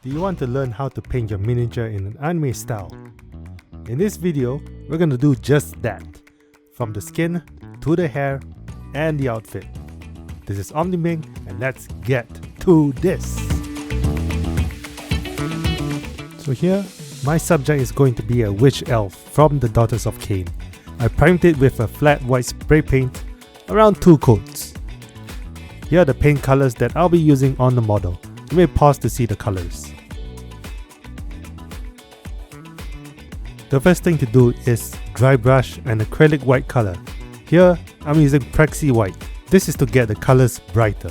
Do you want to learn how to paint your miniature in an anime style? In this video, we're going to do just that, from the skin to the hair and the outfit. This is Omniming, and let's get to this! So here, my subject is going to be a witch elf from the Daughters of Cain. I primed it with a flat white spray paint, around 2 coats. Here are the paint colors that I'll be using on the model. You may pause to see the colors. The first thing to do is dry brush an acrylic white color. Here, I'm using Prexy White. This is to get the colors brighter.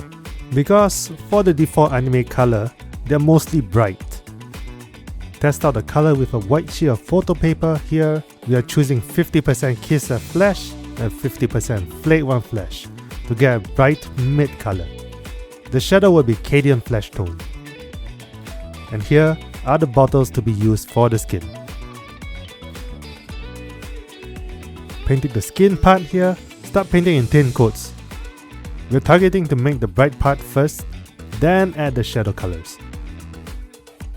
Because for the default anime color, they're mostly bright. Test out the color with a white sheet of photo paper. Here, we are choosing 50% Kiss F Flesh and 50% Flake 1 Flesh to get a bright mid color. The shadow will be Cadian Flesh tone. And here are the bottles to be used for the skin. Painting the skin part here, start painting in thin coats. We're targeting to make the bright part first, then add the shadow colors.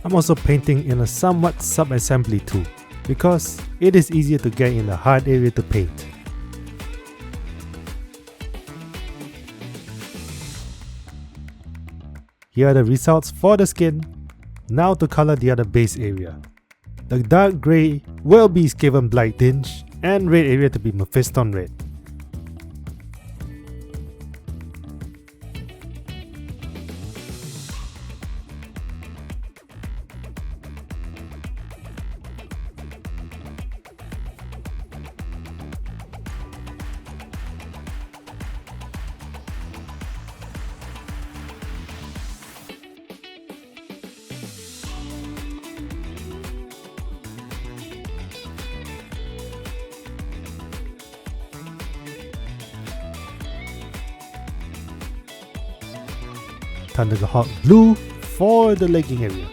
I'm also painting in a somewhat sub-assembly too, because it is easier to get in the hard area to paint. Here are the results for the skin. Now to color the other base area. The dark grey will be Skaven Blight tinge, and red area to be Mephiston red. Thunderhawk blue for the legging area.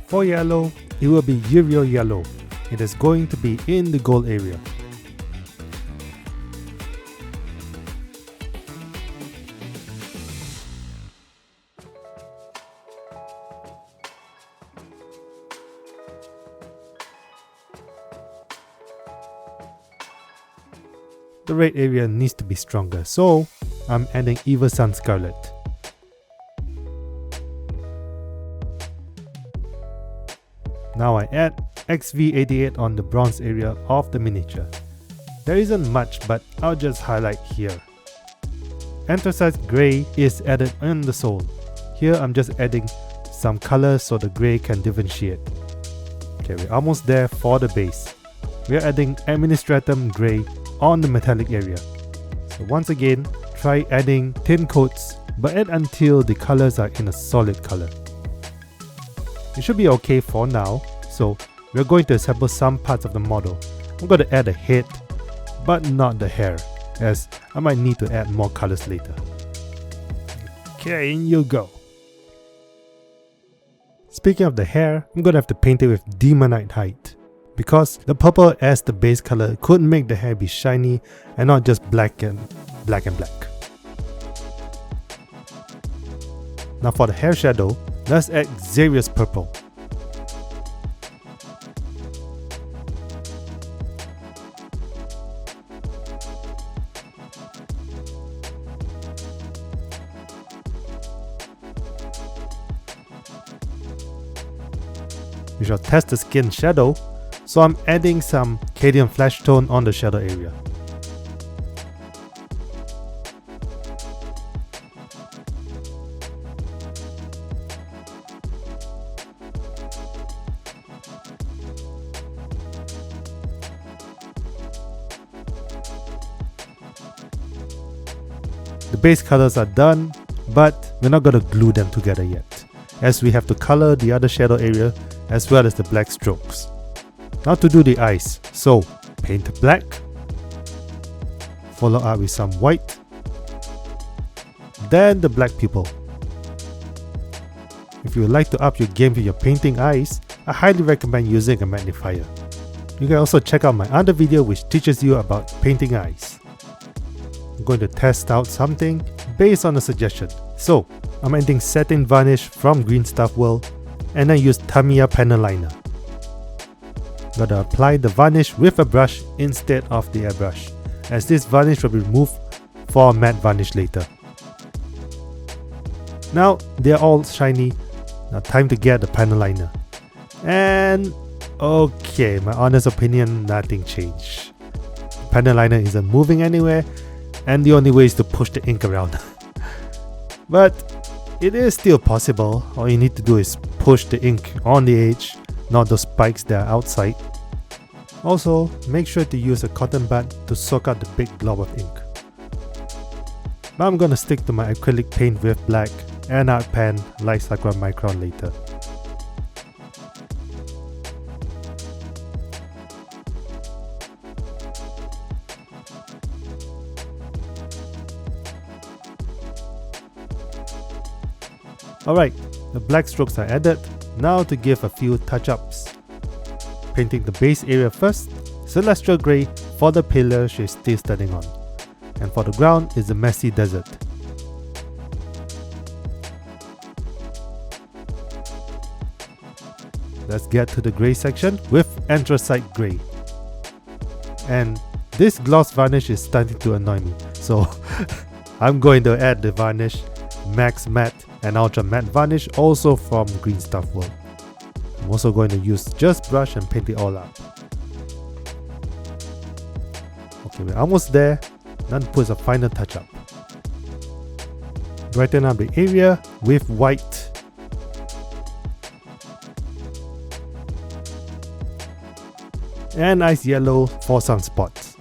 For yellow, it will be Uriel yellow. It is going to be in the gold area. The red area needs to be stronger, so I'm adding Evil Sun Scarlet. Now I add XV88 on the bronze area of the miniature. There isn't much, but I'll just highlight here. Anthracite grey is added on the sole. Here I'm just adding some colors so the grey can differentiate. Okay, we're almost there for the base. We're adding Administratum grey on the metallic area. So once again, try adding thin coats, but add until the colors are in a solid color. It should be okay for now, so we're going to assemble some parts of the model. I'm going to add a head, but not the hair, as I might need to add more colors later. Okay, in you go. Speaking of the hair, I'm going to have to paint it with Demonite Hide, because the purple as the base color could make the hair be shiny and not just black and black. Now for the hair shadow, let's add Xarius purple. We shall test the skin shadow. So I'm adding some Cadian Flesh tone on the shadow area. The base colors are done, but we're not going to glue them together yet, as we have to color the other shadow area as well as the black strokes. Now to do the eyes, so paint black, follow up with some white, then the black pupil. If you would like to up your game with your painting eyes, I highly recommend using a magnifier. You can also check out my other video which teaches you about painting eyes. I'm going to test out something based on a suggestion. So, I'm adding satin varnish from Green Stuff World and I use Tamiya panel liner. Gotta apply the varnish with a brush instead of the airbrush, as this varnish will be removed for matte varnish later. Now they are all shiny. Now time to get the panel liner. And okay, my honest opinion, nothing changed. Panel liner isn't moving anywhere and the only way is to push the ink around. But it is still possible. All you need to do is push the ink on the edge, not those spikes that are outside. Also, make sure to use a cotton bud to soak out the big glob of ink. But I'm gonna stick to my acrylic paint with black and art pen like Sakura Micron later. Alright, the black strokes are added. Now to give a few touch-ups. Painting the base area first, Celestial Grey for the pillar she's still standing on. And for the ground is the messy desert. Let's get to the grey section with Anthracite Grey. And this gloss varnish is starting to annoy me, so I'm going to add the varnish Max Matte and Ultra Matte varnish also from Green Stuff World. I'm also going to use just brush and paint it all up. Okay, we're almost there. Now to put a final touch up. Brighten up the area with white. And ice yellow for some spots.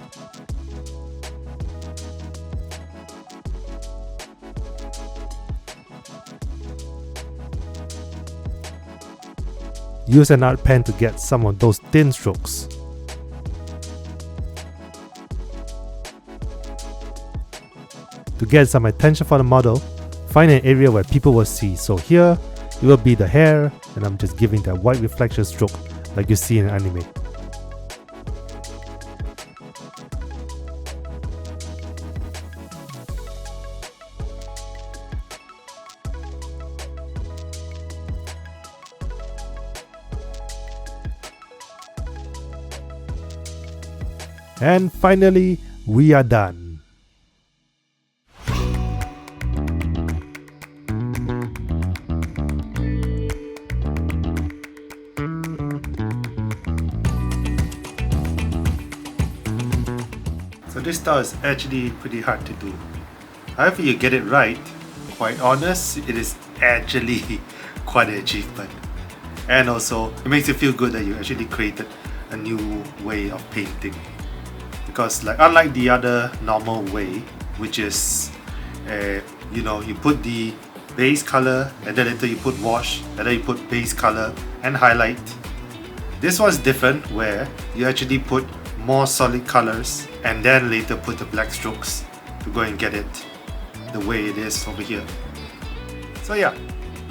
Use an art pen to get some of those thin strokes. To get some attention for the model, find an area where people will see. So here, it will be the hair, and I'm just giving that white reflection stroke like you see in anime. And finally, we are done. So this style is actually pretty hard to do. However you get it right, quite honest, it is actually quite an achievement. And also, it makes you feel good that you actually created a new way of painting. Because unlike the other normal way, which is you put the base color and then later you put wash and then you put base color and highlight. This one's different where you actually put more solid colors and then later put the black strokes to go and get it the way it is over here. So yeah,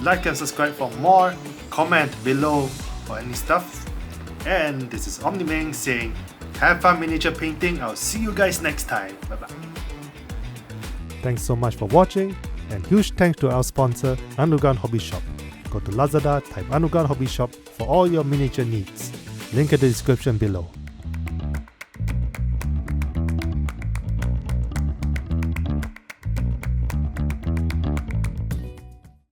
like and subscribe for more, comment below for any stuff. And this is Omni-Ming saying, have fun miniature painting. I'll see you guys next time. Bye bye. Thanks so much for watching, and huge thanks to our sponsor, Underground Hobby Shop. Go to Lazada, type Underground Hobby Shop for all your miniature needs. Link in the description below.